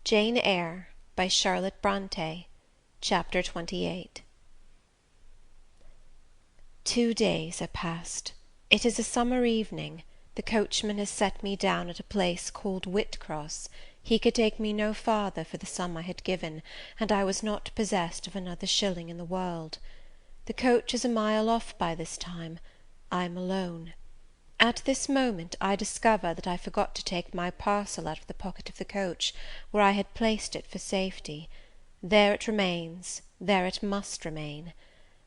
Jane Eyre, by Charlotte Brontë. Chapter 28. 2 days are past. It is a summer evening. The coachman has set me down at a place called Whitcross. He could take me no farther for the sum I had given, and I was not possessed of another shilling in the world. The coach is a mile off by this time. I am alone. At this moment I discover that I forgot to take my parcel out of the pocket of the coach, where I had placed it for safety. There it remains, there it must remain,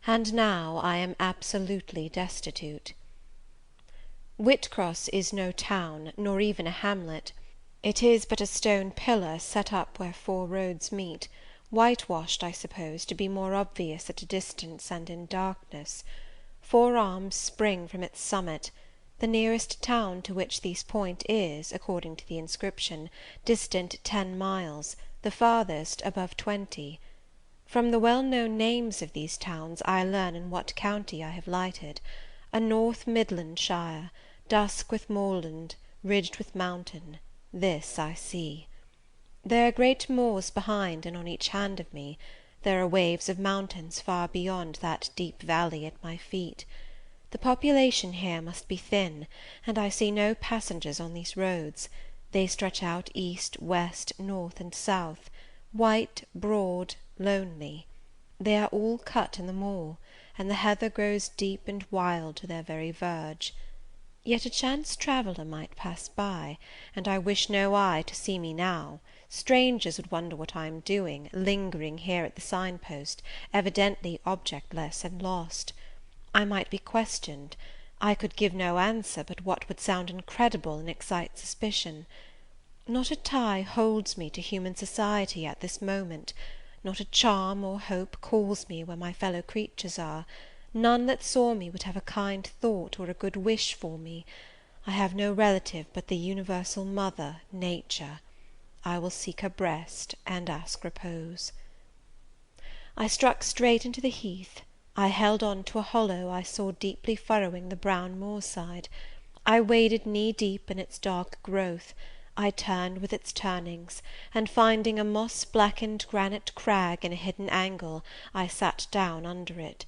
and now I am absolutely destitute. Whitcross is no town, nor even a hamlet. It is but a stone pillar set up where 4 roads meet, whitewashed, I suppose, to be more obvious at a distance and in darkness. 4 arms spring from its summit. The nearest town to which these point is, according to the inscription, distant 10 miles, the farthest above 20. From the well-known names of these towns I learn in what county I have lighted: a North Midland shire, dusk with moorland, ridged with mountain. This I see. There are great moors behind and on each hand of me. There are waves of mountains far beyond that deep valley at my feet. The population here must be thin, and I see no passengers on these roads. They stretch out east, west, north, and south, white, broad, lonely. They are all cut in the moor, and the heather grows deep and wild to their very verge. Yet a chance traveller might pass by, and I wish no eye to see me now. Strangers would wonder what I am doing, lingering here at the sign-post, evidently objectless and lost. I might be questioned. I could give no answer but what would sound incredible and excite suspicion. Not a tie holds me to human society at this moment. Not a charm or hope calls me where my fellow creatures are. None that saw me would have a kind thought or a good wish for me. I have no relative but the universal mother, Nature. I will seek her breast and ask repose. I struck straight into the heath. I held on to a hollow I saw deeply furrowing the brown moor-side. I waded knee-deep in its dark growth. I turned with its turnings, and finding a moss-blackened granite crag in a hidden angle, I sat down under it.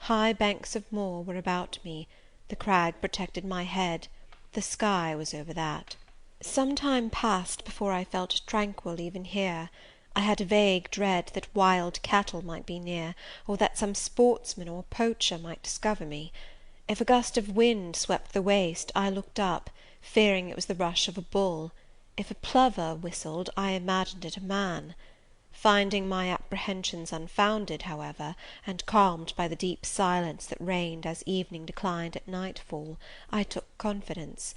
High banks of moor were about me. The crag protected my head. The sky was over that. Some time passed before I felt tranquil even here. I had a vague dread that wild cattle might be near, or that some sportsman or poacher might discover me. If a gust of wind swept the waste, I looked up, fearing it was the rush of a bull. If a plover whistled, I imagined it a man. Finding my apprehensions unfounded, however, and calmed by the deep silence that reigned as evening declined at nightfall, I took confidence.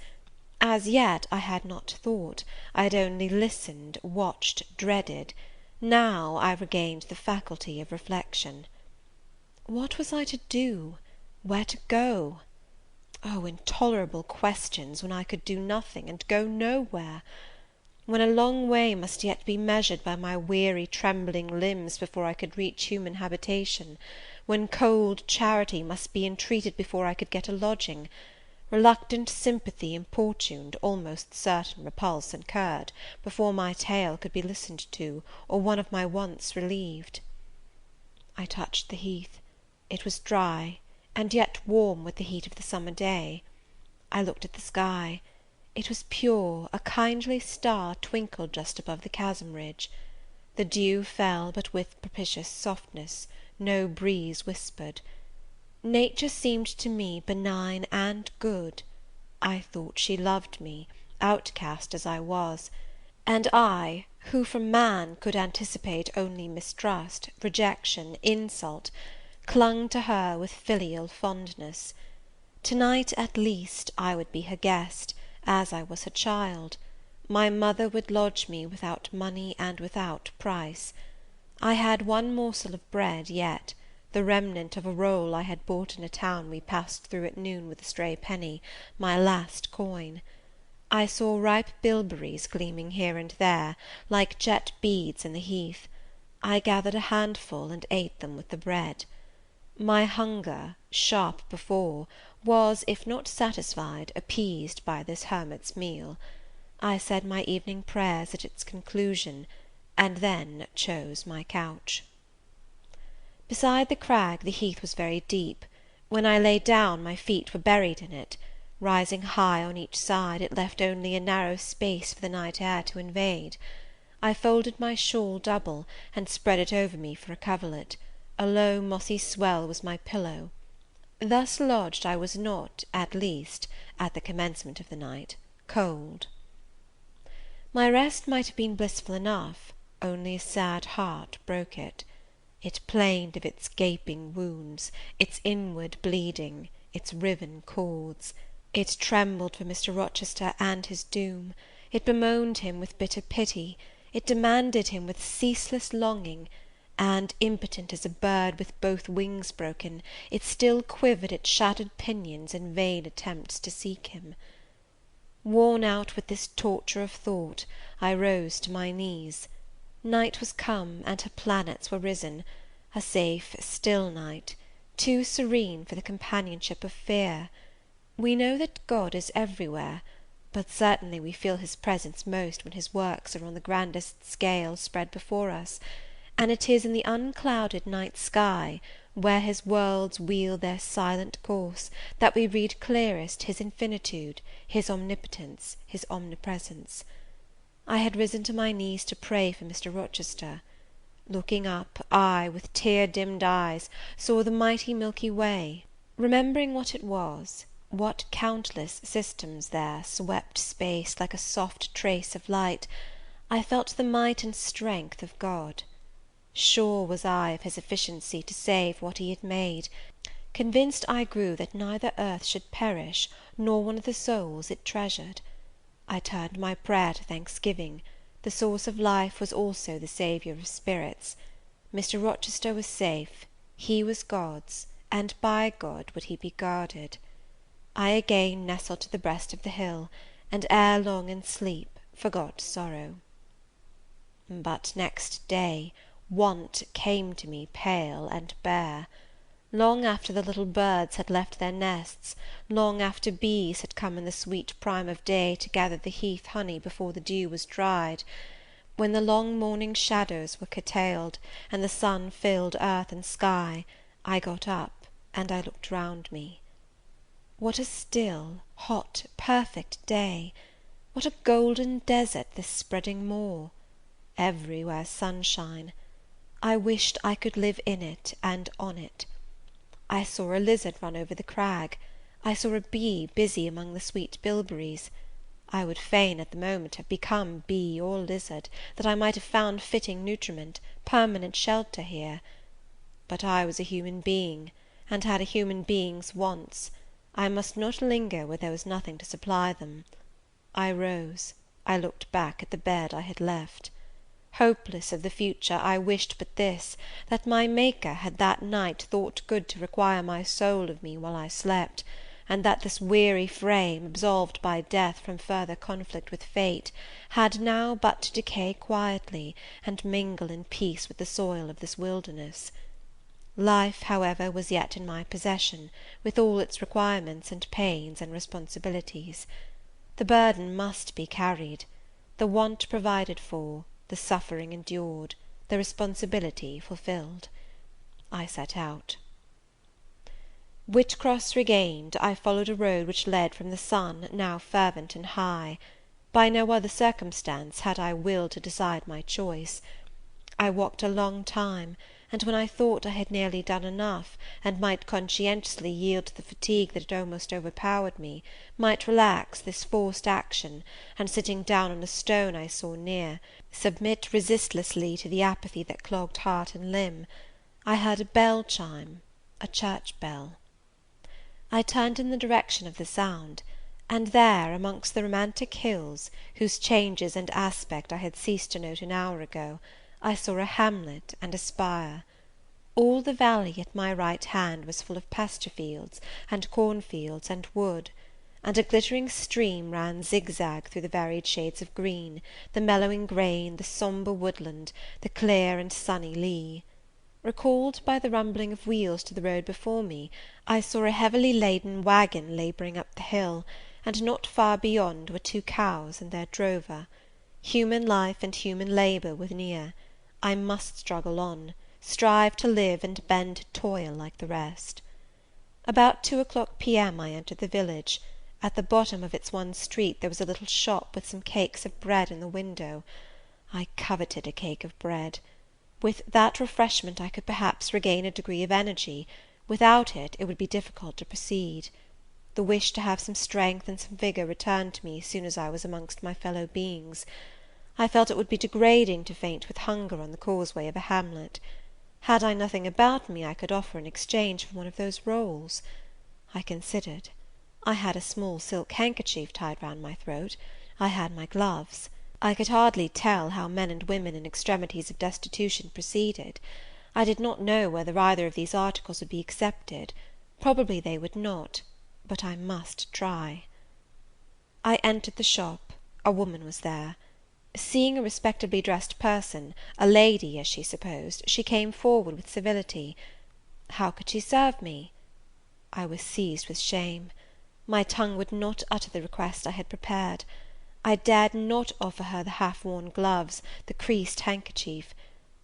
As yet I had not thought. I had only listened, watched, dreaded. Now I regained the faculty of reflection. What was I to do? Where to go? Oh, intolerable questions, when I could do nothing and go nowhere! When a long way must yet be measured by my weary trembling limbs before I could reach human habitation; when cold charity must be entreated before I could get a lodging; reluctant sympathy importuned, almost certain repulse incurred, before my tale could be listened to, or one of my wants relieved. I touched the heath. It was dry, and yet warm with the heat of the summer day. I looked at the sky. It was pure. A kindly star twinkled just above the chasm ridge. The dew fell, but with propitious softness. No breeze whispered. Nature seemed to me benign and good. I thought she loved me, outcast as I was; and I, who from man could anticipate only mistrust, rejection, insult, clung to her with filial fondness. To-night, at least, I would be her guest, as I was her child. My mother would lodge me without money and without price. I had one morsel of bread yet, the remnant of a roll I had bought in a town we passed through at noon with a stray penny, my last coin. I saw ripe bilberries gleaming here and there, like jet beads in the heath. I gathered a handful and ate them with the bread. My hunger, sharp before, was, if not satisfied, appeased by this hermit's meal. I said my evening prayers at its conclusion. and then chose my couch. Beside the crag the heath was very deep. When I lay down, my feet were buried in it. Rising high on each side, it left only a narrow space for the night air to invade. I folded my shawl double, and spread it over me for a coverlet. A low mossy swell was my pillow. Thus lodged, I was not, at least, at the commencement of the night, cold. My rest might have been blissful enough, only a sad heart broke it. It plained of its gaping wounds, its inward bleeding, its riven cords. It trembled for Mr. Rochester and his doom. It bemoaned him with bitter pity. It demanded him with ceaseless longing, and, impotent as a bird with both wings broken, it still quivered its shattered pinions in vain attempts to seek him. Worn out with this torture of thought, I rose to my knees. Night was come, and her planets were risen, a safe, still night, too serene for the companionship of fear. We know that God is everywhere, but certainly we feel his presence most when his works are on the grandest scale spread before us, and it is in the unclouded night sky, where his worlds wheel their silent course, that we read clearest his infinitude, his omnipotence, his omnipresence. I had risen to my knees to pray for Mr. Rochester. Looking up, I, with tear-dimmed eyes, saw the mighty Milky Way. Remembering what it was, what countless systems there swept space like a soft trace of light, I felt the might and strength of God. Sure was I of his efficiency to save what he had made. Convinced I grew that neither earth should perish, nor one of the souls it treasured. I turned my prayer to thanksgiving. The source of life was also the Saviour of spirits. Mr. Rochester was safe, he was God's, and by God would he be guarded. I again nestled to the breast of the hill, and ere long in sleep forgot sorrow. But next day want came to me pale and bare. Long after the little birds had left their nests, long after bees had come in the sweet prime of day to gather the heath honey before the dew was dried, when the long morning shadows were curtailed, and the sun filled earth and sky, I got up, and I looked round me. What a still, hot, perfect day! What a golden desert this spreading moor! Everywhere sunshine. I wished I could live in it and on it. I saw a lizard run over the crag. I saw a bee busy among the sweet bilberries. I would fain at the moment have become bee or lizard, that I might have found fitting nutriment, permanent shelter here. But I was a human being, and had a human being's wants. I must not linger where there was nothing to supply them. I rose. I looked back at the bed I had left. Hopeless of the future, I wished but this, that my Maker had that night thought good to require my soul of me while I slept, and that this weary frame, absolved by death from further conflict with fate, had now but to decay quietly, and mingle in peace with the soil of this wilderness. Life, however, was yet in my possession, with all its requirements and pains and responsibilities. The burden must be carried, the want provided for, the suffering endured, the responsibility fulfilled. I set out. Whitcross regained, I followed a road which led from the sun, now fervent and high. By no other circumstance had I will to decide my choice. I walked a long time, and when I thought I had nearly done enough, and might conscientiously yield to the fatigue that had almost overpowered me, might relax this forced action, and sitting down on a stone I saw near, submit resistlessly to the apathy that clogged heart and limb, I heard a bell chime, a church bell. I turned in the direction of the sound, and there, amongst the romantic hills, whose changes and aspect I had ceased to note an hour ago, I saw a hamlet and a spire. All the valley at my right hand was full of pasture fields, and cornfields, and wood, and a glittering stream ran zigzag through the varied shades of green, the mellowing grain, the sombre woodland, the clear and sunny lea. Recalled by the rumbling of wheels to the road before me, I saw a heavily laden waggon labouring up the hill, and not far beyond were two cows and their drover. Human life and human labour were near. I must struggle on, strive to live and bend to toil like the rest. About 2 o'clock P.M. I entered the village. At the bottom of its one street there was a little shop with some cakes of bread in the window. I coveted a cake of bread. With that refreshment I could perhaps regain a degree of energy; without it, it would be difficult to proceed. The wish to have some strength and some vigour returned to me as soon as I was amongst my fellow beings. I felt it would be degrading to faint with hunger on the causeway of a hamlet. Had I nothing about me I could offer in exchange for one of those rolls? I considered. I had a small silk handkerchief tied round my throat. I had my gloves. I could hardly tell how men and women in extremities of destitution proceeded. I did not know whether either of these articles would be accepted. Probably they would not, but I must try. I entered the shop. A woman was there. Seeing a respectably dressed person, a lady, as she supposed, she came forward with civility. How could she serve me? I was seized with shame. My tongue would not utter the request I had prepared. I dared not offer her the half-worn gloves, the creased handkerchief.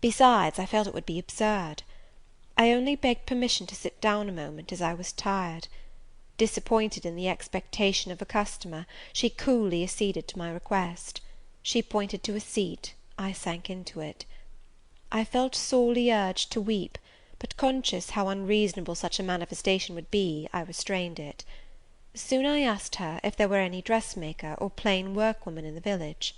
Besides, I felt it would be absurd. I only begged permission to sit down a moment, as I was tired. Disappointed in the expectation of a customer, she coolly acceded to my request. She pointed to a seat. I sank into it. I felt sorely urged to weep, but conscious how unreasonable such a manifestation would be, I restrained it. Soon I asked her if there were any dressmaker or plain workwoman in the village.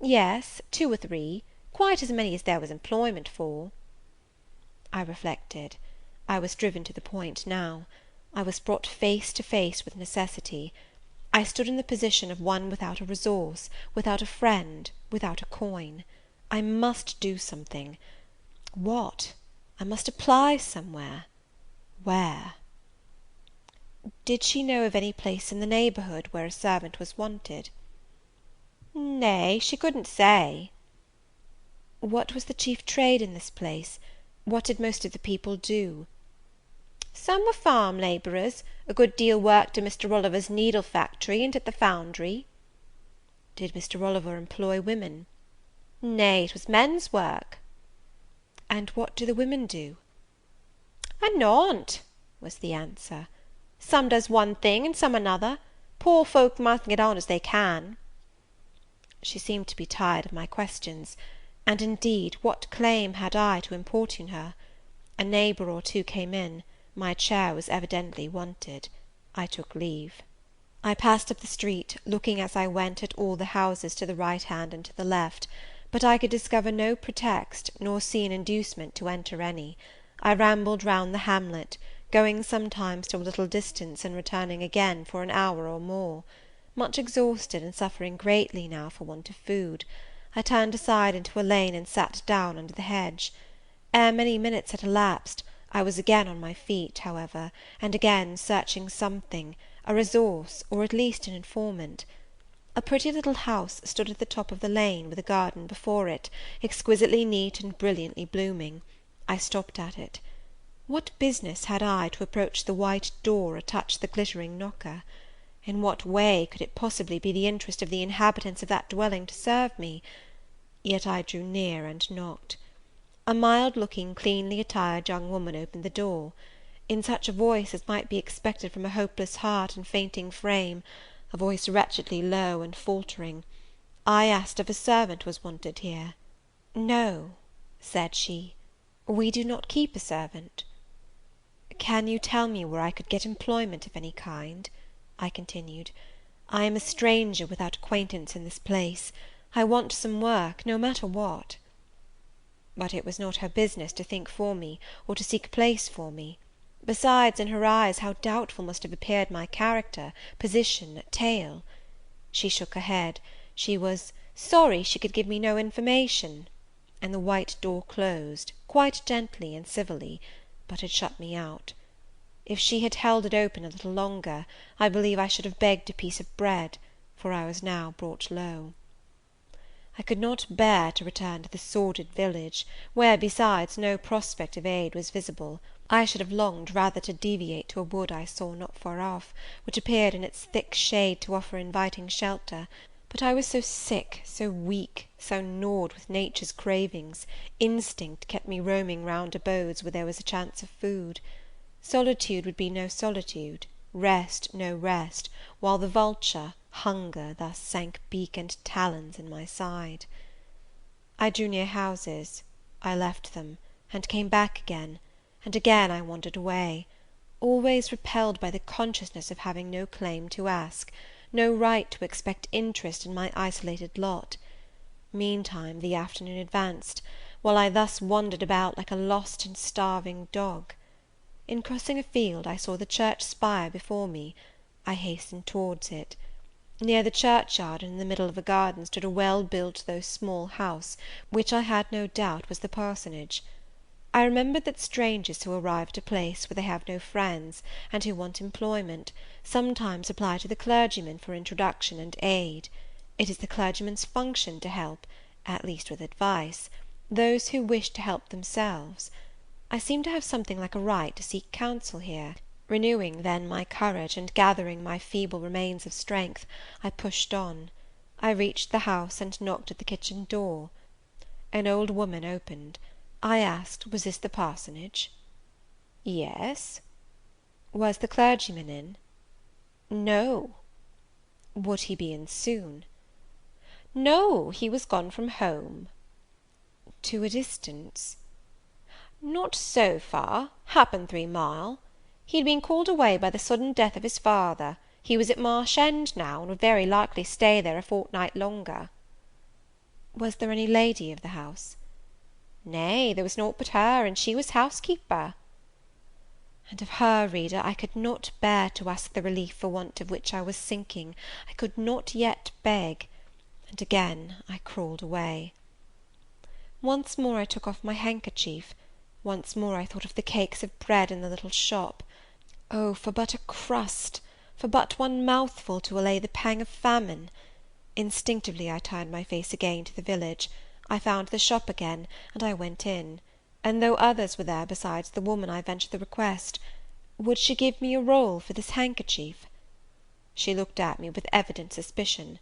Yes, 2 or 3, quite as many as there was employment for. I reflected. I was driven to the point now. I was brought face to face with necessity. I stood in the position of one without a resource, without a friend, without a coin. I must do something. What? I must apply somewhere. Where? Did she know of any place in the neighbourhood where a servant was wanted? Nay, she couldn't say. What was the chief trade in this place? What did most of the people do? Some were farm labourers; a good deal worked in Mr. Rolliver's needle factory and at the foundry. Did Mr. Rolliver employ women? Nay, it was men's work. And what do the women do? A naunt, was the answer. Some does one thing and some another. Poor folk must get on as they can. She seemed to be tired of my questions, and indeed what claim had I to importune her? A neighbour or two came in. My chair was evidently wanted. I took leave. I passed up the street, looking as I went at all the houses to the right hand and to the left, but I could discover no pretext, nor see an inducement to enter any. I rambled round the hamlet, going sometimes to a little distance, and returning again for an hour or more. Much exhausted, and suffering greatly now for want of food, I turned aside into a lane, and sat down under the hedge. Ere many minutes had elapsed, I was again on my feet, however, and again searching something, a resource, or at least an informant. A pretty little house stood at the top of the lane, with a garden before it, exquisitely neat and brilliantly blooming. I stopped at it. What business had I to approach the white door or touch the glittering knocker? In what way could it possibly be the interest of the inhabitants of that dwelling to serve me? Yet I drew near and knocked. A mild-looking, cleanly attired young woman opened the door. In such a voice as might be expected from a hopeless heart and fainting frame, a voice wretchedly low and faltering, I asked if a servant was wanted here. No, said she, we do not keep a servant. Can you tell me where I could get employment of any kind? I continued. I am a stranger without acquaintance in this place. I want some work, no matter what. But it was not her business to think for me, or to seek a place for me. Besides, in her eyes, how doubtful must have appeared my character, position, tale! She shook her head. She was sorry she could give me no information, and the white door closed, quite gently and civilly, but had shut me out. If she had held it open a little longer, I believe I should have begged a piece of bread, for I was now brought low. I could not bear to return to the sordid village, where, besides, no prospect of aid was visible. I should have longed rather to deviate to a wood I saw not far off, which appeared in its thick shade to offer inviting shelter, But I was so sick, so weak, so gnawed with nature's cravings, instinct kept me roaming round abodes where there was a chance of food. Solitude would be no solitude, rest no rest, while the vulture, hunger, thus sank beak and talons in my side. I drew near houses, I left them, and came back again, and again I wandered away, always repelled by the consciousness of having no claim to ask, no right to expect interest in my isolated lot. Meantime the afternoon advanced, while I thus wandered about like a lost and starving dog. In crossing a field I saw the church spire before me. I hastened towards it. Near the churchyard, and in the middle of a garden, stood a well-built though small house, which I had no doubt was the parsonage. I remembered that strangers who arrive at a place where they have no friends, and who want employment, sometimes apply to the clergyman for introduction and aid. It is the clergyman's function to help, at least with advice, those who wish to help themselves. I seemed to have something like a right to seek counsel here. Renewing then my courage, and gathering my feeble remains of strength, I pushed on. I reached the house, and knocked at the kitchen door. An old woman opened. I asked, was this the parsonage? Yes. Was the clergyman in? No. Would he be in soon? No, he was gone from home. To a distance? Not so far, happen 3 mile. He had been called away by the sudden death of his father. He was at Marsh End now, and would very likely stay there a fortnight longer. Was there any lady of the house? Nay, there was naught but her, and she was housekeeper. And of her, reader, I could not bear to ask the relief for want of which I was sinking. I could not yet beg, and again I crawled away. Once more I took off my handkerchief. Once more I thought of the cakes of bread in the little shop. Oh, for but a crust, for but one mouthful to allay the pang of famine! Instinctively I turned my face again to the village. I found the shop again, and I went in; and though others were there besides the woman, I ventured the request, would she give me a roll for this handkerchief? She looked at me with evident suspicion.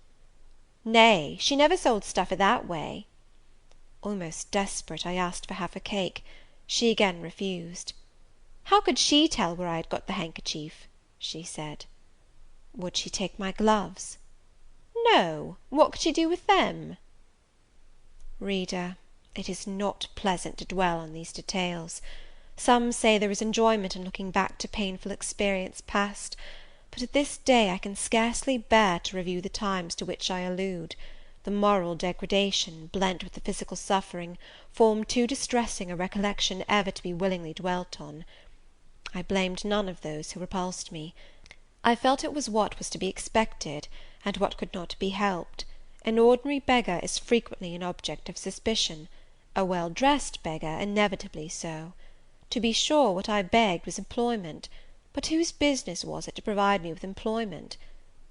Nay, she never sold stuff i' that way. Almost desperate, I asked for half a cake. She again refused. How could she tell where I had got the handkerchief? She said. Would she take my gloves? No, what could she do with them? Reader, it is not pleasant to dwell on these details. Some say there is enjoyment in looking back to painful experience past, but at this day I can scarcely bear to review the times to which I allude. The moral degradation, blent with the physical suffering, form too distressing a recollection ever to be willingly dwelt on. I blamed none of those who repulsed me. I felt it was what was to be expected, and what could not be helped. An ordinary beggar is frequently an object of suspicion, a well-dressed beggar inevitably so. To be sure, what I begged was employment, but whose business was it to provide me with employment?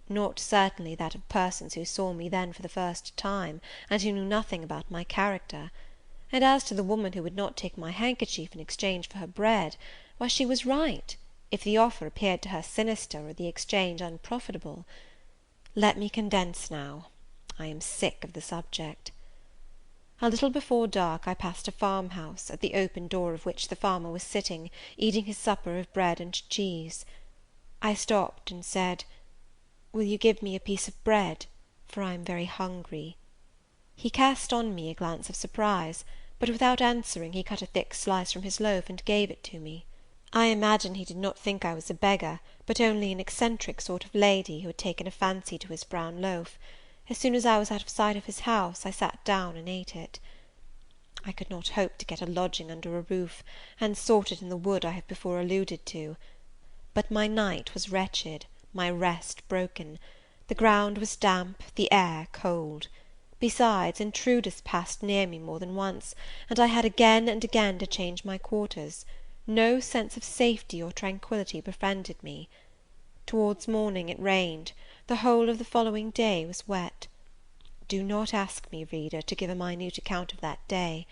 Not certainly that of persons who saw me then for the first time, and who knew nothing about my character. And as to the woman who would not take my handkerchief in exchange for her bread, why, she was right, if the offer appeared to her sinister, or the exchange unprofitable. Let me condense now. I am sick of the subject. A little before dark I passed a farmhouse, at the open door of which the farmer was sitting, eating his supper of bread and cheese. I stopped and said, Will you give me a piece of bread, for I am very hungry? He cast on me a glance of surprise, but without answering he cut a thick slice from his loaf and gave it to me. I imagine he did not think I was a beggar, but only an eccentric sort of lady who had taken a fancy to his brown loaf. As soon as I was out of sight of his house, I sat down and ate it. I could not hope to get a lodging under a roof, and sought it in the wood I have before alluded to. But my night was wretched, my rest broken. The ground was damp, the air cold. Besides, intruders passed near me more than once, and I had again and again to change my quarters. No sense of safety or tranquillity befriended me. Towards morning it rained. The whole of the following day was wet. Do not ask me, reader, to give a minute account of that day.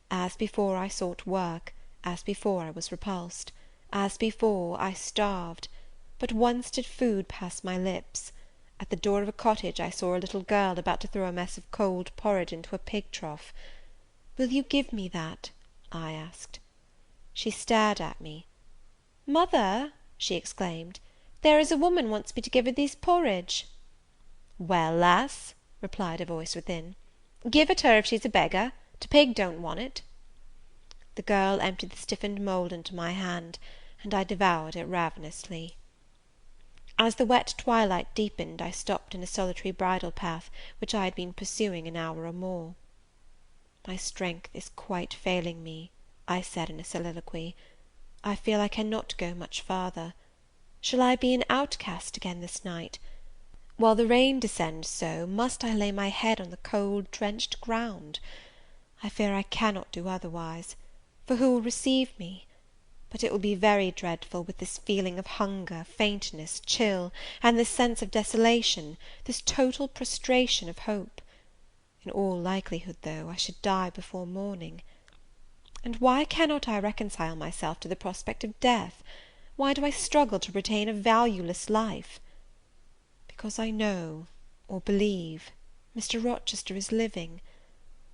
As before, I sought work; as before, I was repulsed; as before, I starved; but once did food pass my lips. At the door of a cottage I saw a little girl about to throw a mess of cold porridge into a pig trough. "Will you give me that?" I asked. She stared at me. "Mother," she exclaimed, "there is a woman wants me to give her this porridge." "Well, lass," replied a voice within, "give it her if she's a beggar. T' pig don't want it." The girl emptied the stiffened mould into my hand, and I devoured it ravenously. As the wet twilight deepened, I stopped in a solitary bridle path, which I had been pursuing an hour or more. "My strength is quite failing me," I said in a soliloquy. "I feel I cannot go much farther. Shall I be an outcast again this night? While the rain descends so, must I lay my head on the cold drenched ground? I fear I cannot do otherwise, for who will receive me? But it will be very dreadful, with this feeling of hunger, faintness, chill, and this sense of desolation, this total prostration of hope. In all likelihood, though, I should die before morning. And why cannot I reconcile myself to the prospect of death? Why do I struggle to retain a valueless life? Because I know, or believe, Mr. Rochester is living,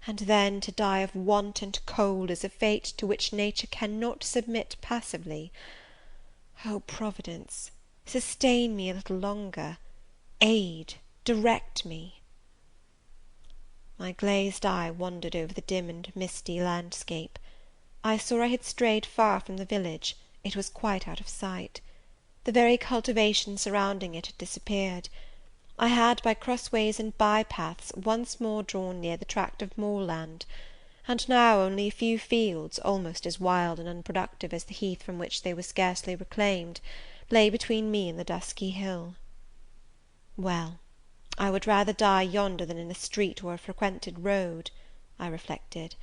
and then to die of want and cold is a fate to which nature cannot submit passively. Oh, Providence, sustain me a little longer! Aid, direct me!" My glazed eye wandered over the dim and misty landscape. I saw I had strayed far from the village; it was quite out of sight. The very cultivation surrounding it had disappeared. I had, by crossways and by-paths, once more drawn near the tract of moorland; and now only a few fields, almost as wild and unproductive as the heath from which they were scarcely reclaimed, lay between me and the dusky hill. Well, I would rather die yonder than in a street or a frequented road, I reflected;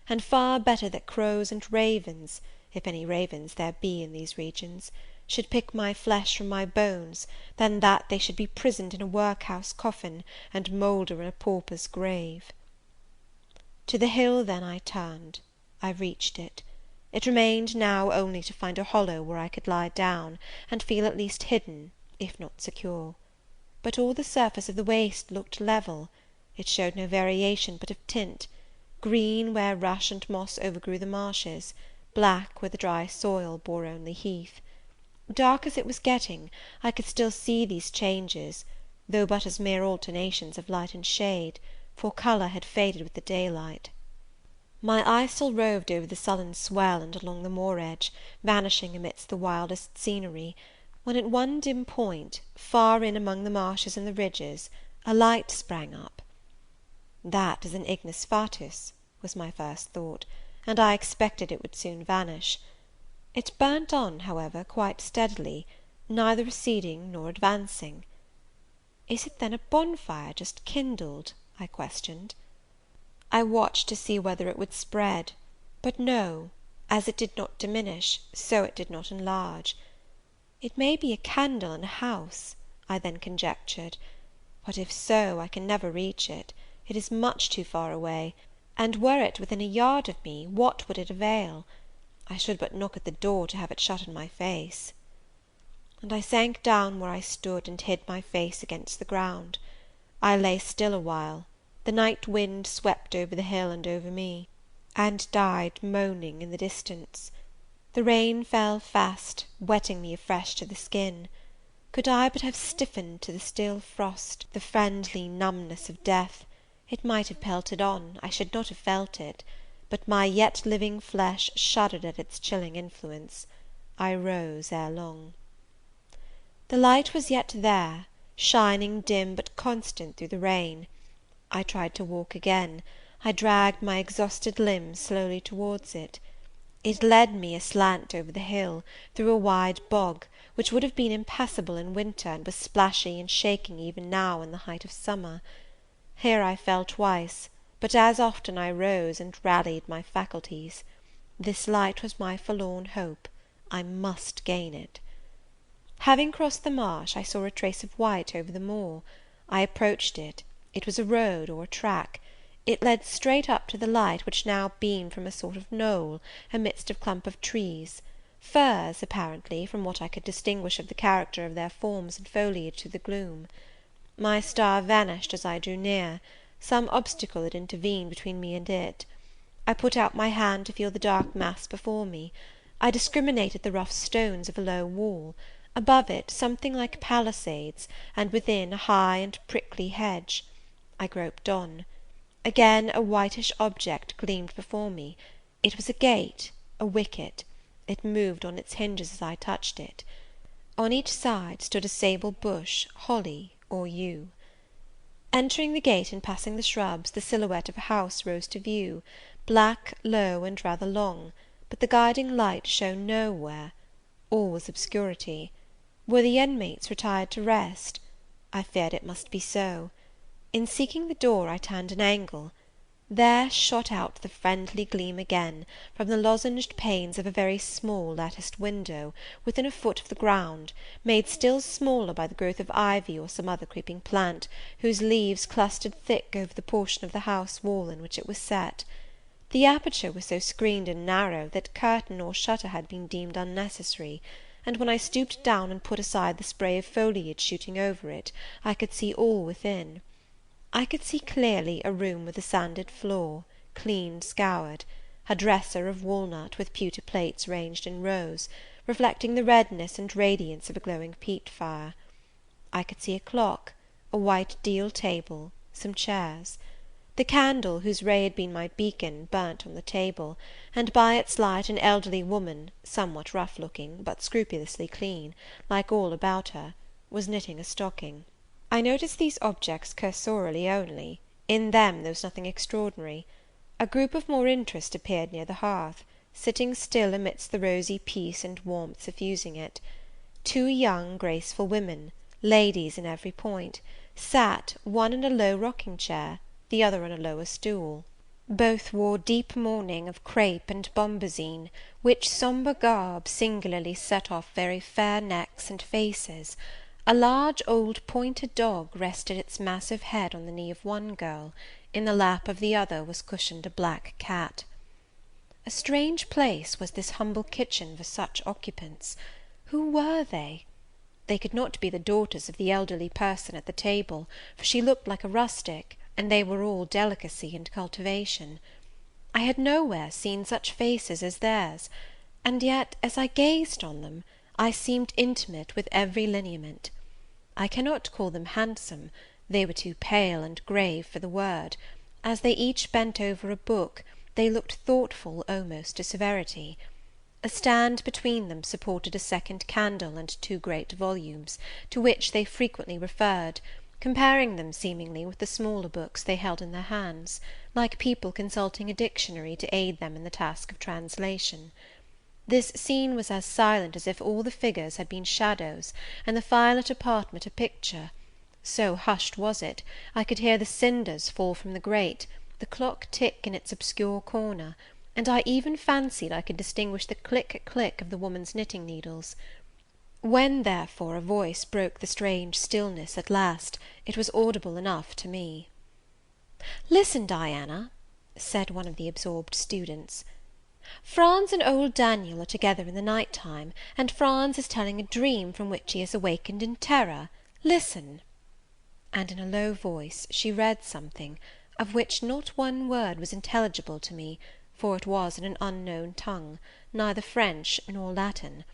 and far better that crows and ravens, if any ravens there be in these regions, should pick my flesh from my bones, than that they should be prisoned in a workhouse coffin, and moulder in a pauper's grave. To the hill, then, I turned. I reached it. It remained now only to find a hollow where I could lie down, and feel at least hidden, if not secure. But all the surface of the waste looked level; it showed no variation but of tint; green where rush and moss overgrew the marshes, black where the dry soil bore only heath. Dark as it was getting, I could still see these changes, though but as mere alternations of light and shade, for colour had faded with the daylight. My eye still roved over the sullen swell and along the moor edge, vanishing amidst the wildest scenery, when at one dim point, far in among the marshes and the ridges, a light sprang up. "That is an ignis fatuus," was my first thought, and I expected it would soon vanish. It burnt on, however, quite steadily, neither receding nor advancing. "Is it then a bonfire just kindled?" I questioned. I watched to see whether it would spread; but no, as it did not diminish, so it did not enlarge. It may be a candle in a house, I then conjectured; but if so, I can never reach it; it is much too far away, and were it within a yard of me, what would it avail? I should but knock at the door to have it shut in my face. And I sank down where I stood, and hid my face against the ground. I lay still a while; the night wind swept over the hill and over me, and died moaning in the distance. The rain fell fast, wetting me afresh to the skin. Could I but have stiffened to the still frost, the friendly numbness of death, it might have pelted on, I should not have felt it; but my yet living flesh shuddered at its chilling influence. I rose ere long. The light was yet there, shining dim but constant through the rain. I tried to walk again; I dragged my exhausted limbs slowly towards it. It led me aslant over the hill, through a wide bog, which would have been impassable in winter, and was splashy and shaking even now in the height of summer. Here I fell twice, but as often I rose, and rallied my faculties. This light was my forlorn hope; I must gain it. Having crossed the marsh, I saw a trace of white over the moor. I approached it; it was a road or track. It led straight up to the light, which now beamed from a sort of knoll, amidst a clump of trees, firs, apparently, from what I could distinguish of the character of their forms and foliage through the gloom. My star vanished as I drew near. Some obstacle had intervened between me and it. I put out my hand to feel the dark mass before me. I discriminated the rough stones of a low wall; above it something like palisades, and within a high and prickly hedge. I groped on. Again a whitish object gleamed before me. It was a gate, a wicket. It moved on its hinges as I touched it. On each side stood a sable bush, holly or yew. Entering the gate and passing the shrubs, the silhouette of a house rose to view, black, low, and rather long, but the guiding light shone nowhere. All was obscurity. Were the inmates retired to rest? I feared it must be so. In seeking the door, I turned an angle. There shot out the friendly gleam again, from the lozenged panes of a very small latticed window, within a foot of the ground, made still smaller by the growth of ivy or some other creeping plant, whose leaves clustered thick over the portion of the house wall in which it was set. The aperture was so screened and narrow, that curtain or shutter had been deemed unnecessary, and when I stooped down and put aside the spray of foliage shooting over it, I could see all within. I could see clearly a room with a sanded floor, clean scoured; a dresser of walnut, with pewter plates ranged in rows, reflecting the redness and radiance of a glowing peat fire. I could see a clock, a white deal table, some chairs. The candle, whose ray had been my beacon, burnt on the table, and by its light an elderly woman, somewhat rough-looking, but scrupulously clean, like all about her, was knitting a stocking. I noticed these objects cursorily only. In them there was nothing extraordinary. A group of more interest appeared near the hearth, sitting still amidst the rosy peace and warmth suffusing it. Two young graceful women, ladies in every point, sat, one in a low rocking-chair, the other on a lower stool. Both wore deep mourning of crape and bombazine, which sombre garb singularly set off very fair necks and faces. A large old pointer dog rested its massive head on the knee of one girl; in the lap of the other was cushioned a black cat. A strange place was this humble kitchen for such occupants. Who were they? They could not be the daughters of the elderly person at the table, for she looked like a rustic, and they were all delicacy and cultivation. I had nowhere seen such faces as theirs, and yet, as I gazed on them, I seemed intimate with every lineament. I cannot call them handsome, they were too pale and grave for the word. As they each bent over a book, they looked thoughtful almost to severity. A stand between them supported a second candle and two great volumes, to which they frequently referred, comparing them seemingly with the smaller books they held in their hands, like people consulting a dictionary to aid them in the task of translation. This scene was as silent as if all the figures had been shadows, and the firelit apartment a picture. So hushed was it, I could hear the cinders fall from the grate, the clock tick in its obscure corner, and I even fancied I could distinguish the click-click of the woman's knitting needles. When, therefore, a voice broke the strange stillness at last, it was audible enough to me. "Listen, Diana," said one of the absorbed students. "Franz and old Daniel are together in the night time, and Franz is telling a dream from which he is awakened in terror. Listen." And in a low voice she read something, of which not one word was intelligible to me, for it was in an unknown tongue, neither French nor Latin.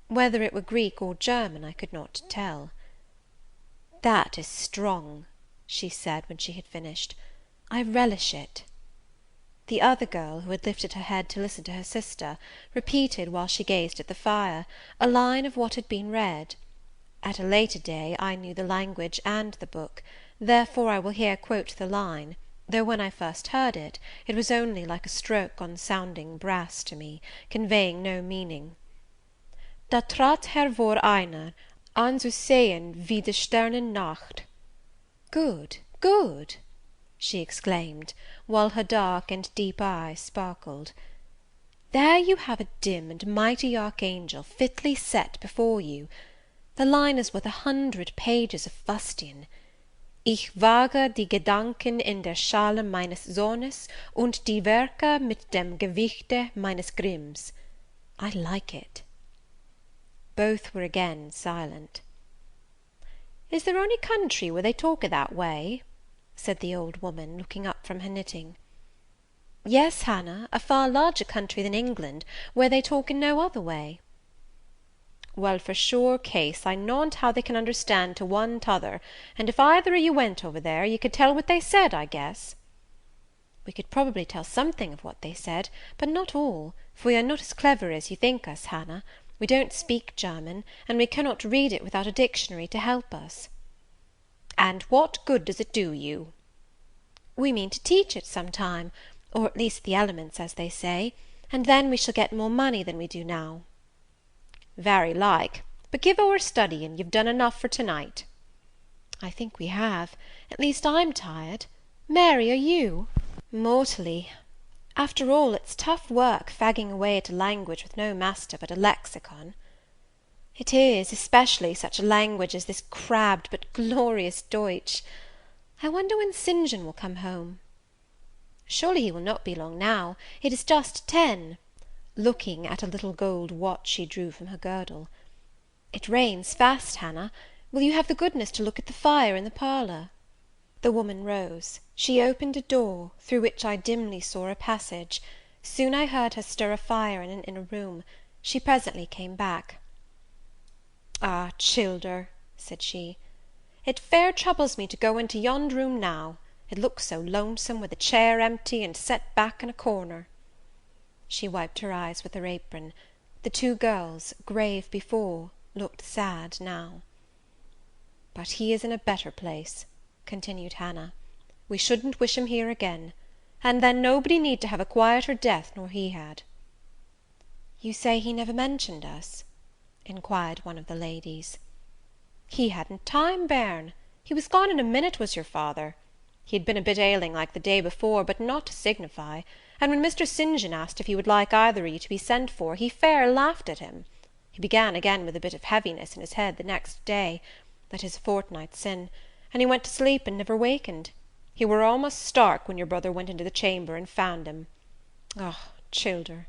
Whether it were Greek or German I could not tell. "That is strong," she said, when she had finished. "I relish it." The other girl, who had lifted her head to listen to her sister, repeated, while she gazed at the fire, a line of what had been read. At a later day I knew the language and the book, therefore I will here quote the line, though when I first heard it, it was only like a stroke on sounding brass to me, conveying no meaning. Da trat hervor einer, an zu sehen wie die Sternennacht. Good, good, she exclaimed, while her dark and deep eyes sparkled. There you have a dim and mighty archangel fitly set before you. The line is worth 100 pages of fustian. Ich wage die Gedanken in der Schale meines Sohnes und die Werke mit dem Gewichte meines Grimms. I like it. Both were again silent. "Is there ony country where they talk o' that way?" said the old woman, looking up from her knitting. "Yes, Hannah, a far larger country than England, where they talk in no other way." "Well, for sure case, I knownt how they can understand to one t'other, and if either of you went over there, you could tell what they said, I guess." "We could probably tell something of what they said, but not all, for we are not as clever as you think us, Hannah. We don't speak German, and we cannot read it without a dictionary to help us." "And what good does it do you?" "We mean to teach it some time, or at least the elements, as they say, and then we shall get more money than we do now." "Very like; but give o'er studying, you've done enough for to-night." "I think we have. At least I'm tired. Mary, are you?" "Mortally. After all, it's tough work, fagging away at a language with no master but a lexicon." "It is, especially such a language as this crabbed but glorious Deutsch. I wonder when St. John will come home." "Surely he will not be long now. It is just 10," looking at a little gold watch she drew from her girdle. "It rains fast, Hannah. Will you have the goodness to look at the fire in the parlour?" The woman rose. She opened a door, through which I dimly saw a passage. Soon I heard her stir a fire in an inner room. She presently came back. "Ah, childer," said she, "it fair troubles me to go into yond room now. It looks so lonesome, with the chair empty, and set back in a corner." She wiped her eyes with her apron. The two girls, grave before, looked sad now. "But he is in a better place," continued Hannah. "We shouldn't wish him here again, and then nobody need to have a quieter death nor he had." "You say he never mentioned us?" inquired one of the ladies. "He hadn't time, bairn. He was gone in a minute, was your father. He had been a bit ailing like the day before, but not to signify, and when Mr. St. John asked if he would like either of you to be sent for, he fair laughed at him. He began again with a bit of heaviness in his head the next day, that is a fortnight sin', and he went to sleep and never wakened. He were almost stark when your brother went into the chamber and found him. Oh, childer,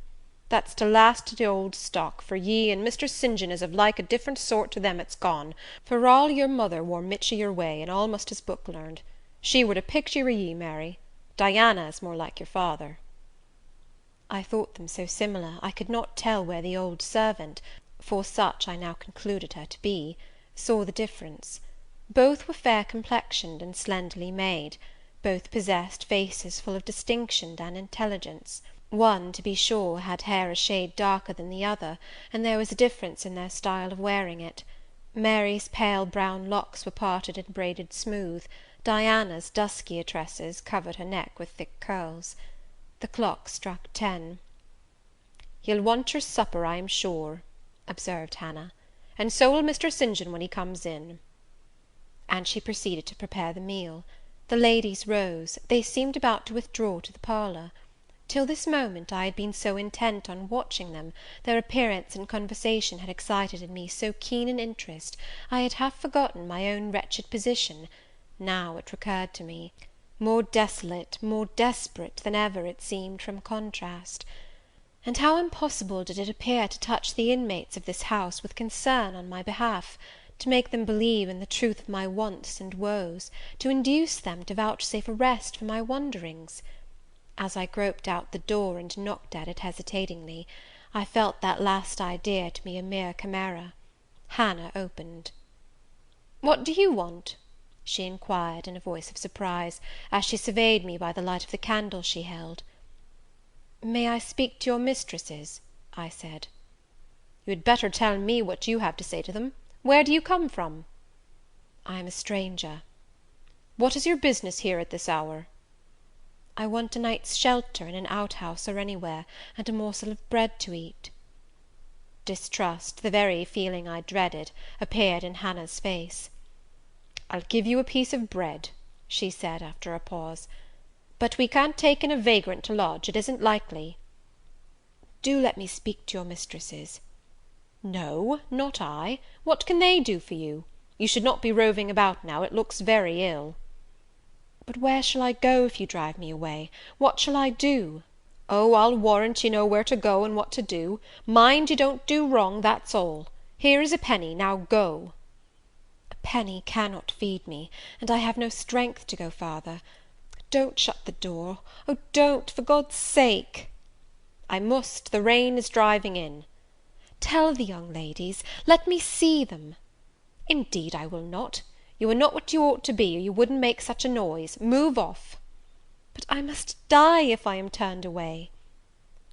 that's to last of the old stock, for ye and Mr. St. John is of like a different sort to them that's gone, for all your mother wore much o' your way, and almost as book learned. She were the picture of ye, Mary. Diana is more like your father." I thought them so similar, I could not tell where the old servant, for such I now concluded her to be, saw the difference. Both were fair complexioned and slenderly made. Both possessed faces full of distinction and intelligence. One, to be sure, had hair a shade darker than the other, and there was a difference in their style of wearing it. Mary's pale brown locks were parted and braided smooth. Diana's duskier tresses covered her neck with thick curls. The clock struck 10. "You'll want your supper, I am sure," observed Hannah, "and so will Mr. St. John when he comes in." And she proceeded to prepare the meal. The ladies rose. They seemed about to withdraw to the parlour. Till this moment I had been so intent on watching them, their appearance and conversation had excited in me so keen an interest, I had half forgotten my own wretched position. Now it recurred to me, more desolate, more desperate than ever, it seemed, from contrast. And how impossible did it appear to touch the inmates of this house with concern on my behalf, to make them believe in the truth of my wants and woes, to induce them to vouchsafe a rest for my wanderings. As I groped out the door and knocked at it hesitatingly, I felt that last idea to be a mere chimera. Hannah opened. "What do you want?" she inquired, in a voice of surprise, as she surveyed me by the light of the candle she held. "May I speak to your mistresses?" I said. "You had better tell me what you have to say to them. Where do you come from?" "I am a stranger." "What is your business here at this hour?" "I want a night's shelter in an outhouse or anywhere, and a morsel of bread to eat." Distrust, the very feeling I dreaded, appeared in Hannah's face. "I'll give you a piece of bread," she said, after a pause, "but we can't take in a vagrant to lodge, it isn't likely." "Do let me speak to your mistresses." "No, not I. What can they do for you? You should not be roving about now, it looks very ill." "But where shall I go if you drive me away? What shall I do?" "Oh, I'll warrant you know where to go and what to do. Mind you don't do wrong, that's all. Here is a penny, now go." "A penny cannot feed me, and I have no strength to go farther. Don't shut the door, oh, don't, for God's sake!" "I must, the rain is driving in." "Tell the young ladies, let me see them." "Indeed I will not. You are not what you ought to be, or you wouldn't make such a noise. Move off." "But I must die if I am turned away."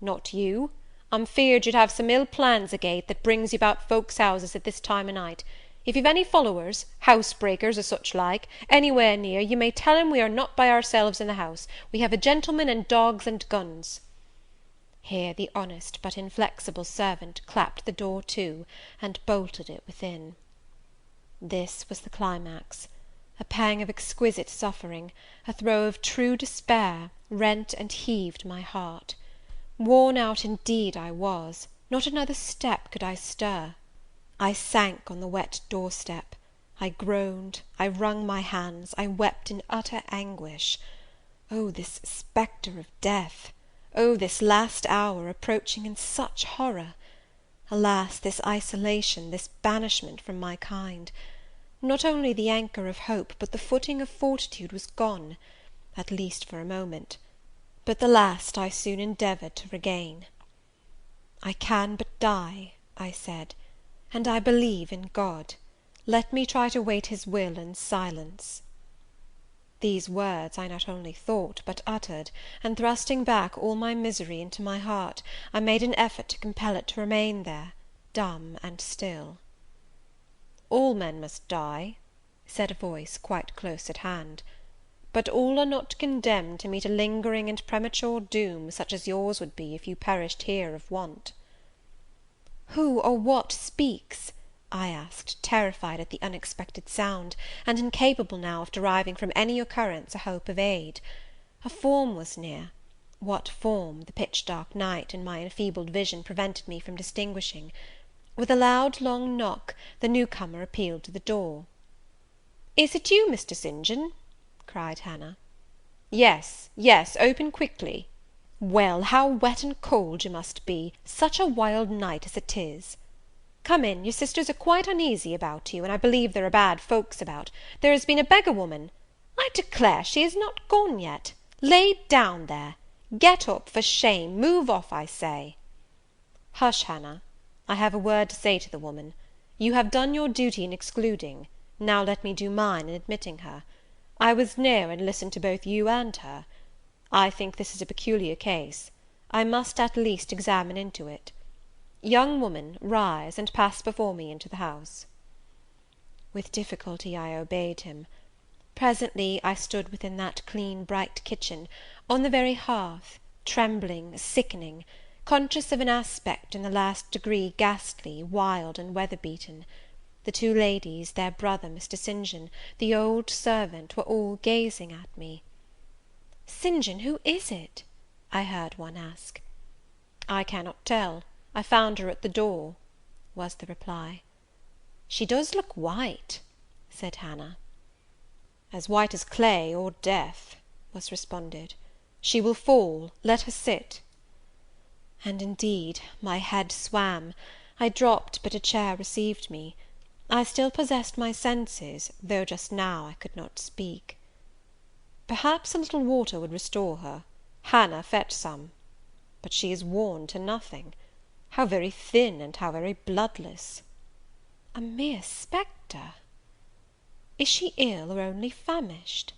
"Not you. I'm feared you'd have some ill plans agate that brings you about folks' houses at this time o' night. If you've any followers, housebreakers, or such like, anywhere near, you may tell 'em we are not by ourselves in the house. We have a gentleman and dogs and guns." Here the honest but inflexible servant clapped the door to, and bolted it within. This was the climax. A pang of exquisite suffering, a throe of true despair, rent and heaved my heart. Worn out indeed I was; not another step could I stir. I sank on the wet doorstep, I groaned, I wrung my hands, I wept in utter anguish. Oh, this spectre of death! Oh, this last hour approaching in such horror! Alas, this isolation, this banishment from my kind! Not only the anchor of hope, but the footing of fortitude was gone, at least for a moment; but the last I soon endeavoured to regain. "I can but die," I said, "and I believe in God. Let me try to wait His will in silence." These words I not only thought, but uttered, and thrusting back all my misery into my heart, I made an effort to compel it to remain there, dumb and still. "All men must die," said a voice quite close at hand, "but all are not condemned to meet a lingering and premature doom, such as yours would be if you perished here of want." "Who or what speaks?" I asked, terrified at the unexpected sound, and incapable now of deriving from any occurrence a hope of aid. A form was near; what form, the pitch dark night and my enfeebled vision prevented me from distinguishing. With a loud long knock, the new comer appealed to the door. "Is it you, Mr. St. John?" cried Hannah. "Yes, yes, open quickly." "Well, how wet and cold you must be, such a wild night as it is! Come in, your sisters are quite uneasy about you, and I believe there are bad folks about. There has been a beggar woman. I declare she is not gone yet. Lay down there. Get up, for shame. Move off, I say." "Hush, Hannah. I have a word to say to the woman. You have done your duty in excluding, now let me do mine in admitting her. I was near and listened to both you and her. I think this is a peculiar case. I must at least examine into it. Young woman, rise, and pass before me into the house." With difficulty I obeyed him. Presently I stood within that clean bright kitchen, on the very hearth, trembling, sickening, conscious of an aspect in the last degree ghastly, wild, and weather-beaten. The two ladies, their brother, Mr. St. John, the old servant, were all gazing at me. "St. John, who is it?" I heard one ask. "I cannot tell. I found her at the door," was the reply. "She does look white," said Hannah. "As white as clay or death," was responded. "She will fall. Let her sit." And indeed my head swam. I dropped, but a chair received me. I still possessed my senses, though just now I could not speak. "Perhaps a little water would restore her. Hannah, fetch some. But she is worn to nothing. How very thin, and how very bloodless! A mere spectre! Is she ill, or only famished?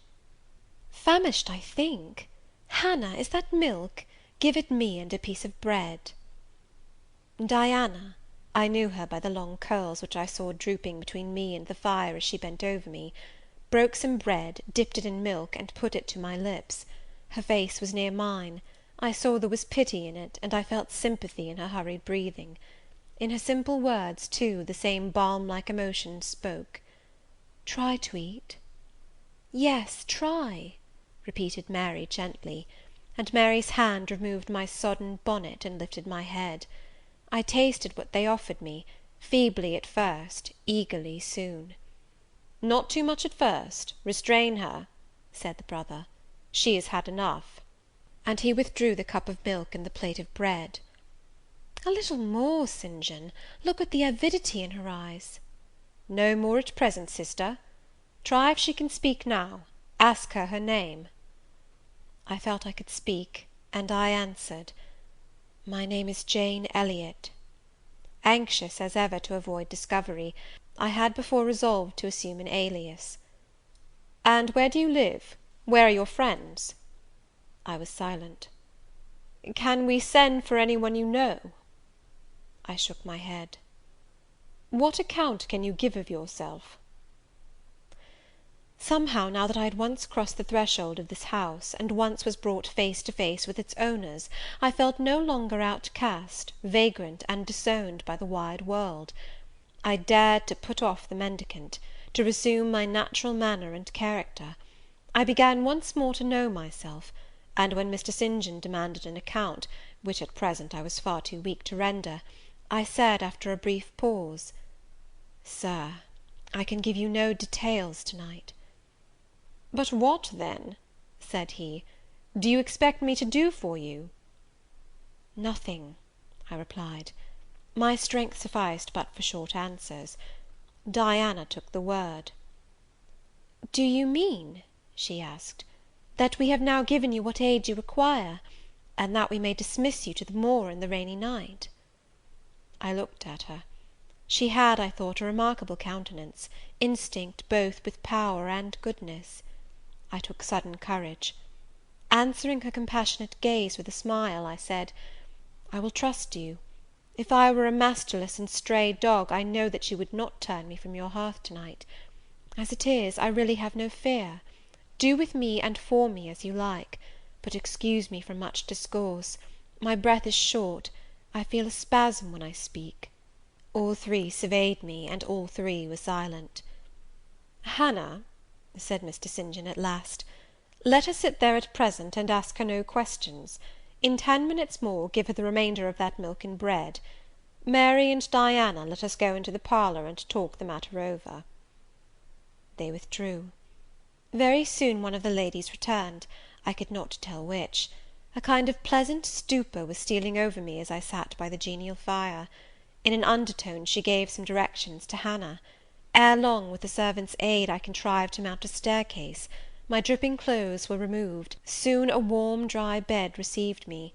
Famished, I think. Hannah, is that milk? Give it me, and a piece of bread." Diana, I knew her by the long curls which I saw drooping between me and the fire as she bent over me, broke some bread, dipped it in milk, and put it to my lips. Her face was near mine. I saw there was pity in it, and I felt sympathy in her hurried breathing. In her simple words, too, the same balm-like emotion spoke. "Try to eat." "Yes, try," repeated Mary gently; and Mary's hand removed my sodden bonnet, and lifted my head. I tasted what they offered me, feebly at first, eagerly soon. "Not too much at first. Restrain her," said the brother. "She has had enough." And he withdrew the cup of milk and the plate of bread. "A little more, St. John. Look at the avidity in her eyes." "No more at present, sister. Try if she can speak now. Ask her her name." I felt I could speak, and I answered, "My name is Jane Elliot." Anxious, as ever, to avoid discovery, I had before resolved to assume an alias. "And where do you live? Where are your friends?" I was silent. "Can we send for any one you know?" I shook my head. "What account can you give of yourself?" Somehow, now that I had once crossed the threshold of this house, and once was brought face to face with its owners, I felt no longer outcast, vagrant, and disowned by the wide world. I dared to put off the mendicant, to resume my natural manner and character. I began once more to know myself; and when Mr. St. John demanded an account, which at present I was far too weak to render, I said, after a brief pause, "Sir, I can give you no details to night." "But what, then," said he, "do you expect me to do for you?" "Nothing," I replied. My strength sufficed but for short answers. Diana took the word. "Do you mean," she asked, "that we have now given you what aid you require, and that we may dismiss you to the moor in the rainy night?" I looked at her. She had, I thought, a remarkable countenance, instinct both with power and goodness. I took sudden courage. Answering her compassionate gaze with a smile, I said, "I will trust you. If I were a masterless and stray dog, I know that you would not turn me from your hearth to night. As it is, I really have no fear. Do with me and for me as you like; but excuse me from much discourse. My breath is short; I feel a spasm when I speak." All three surveyed me, and all three were silent. "Hannah," said Mr. St. John, at last, "let her sit there at present, and ask her no questions. In 10 minutes more, give her the remainder of that milk and bread. Mary and Diana, let us go into the parlour, and talk the matter over." They withdrew. Very soon one of the ladies returned, I could not tell which. A kind of pleasant stupor was stealing over me as I sat by the genial fire. In an undertone she gave some directions to Hannah. Ere long, with the servant's aid, I contrived to mount a staircase. My dripping clothes were removed. Soon a warm, dry bed received me.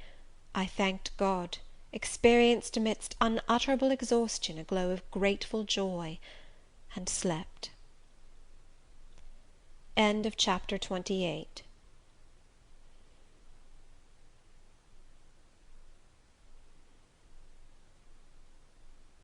I thanked God, experienced amidst unutterable exhaustion a glow of grateful joy, and slept. CHAPTER XXIX.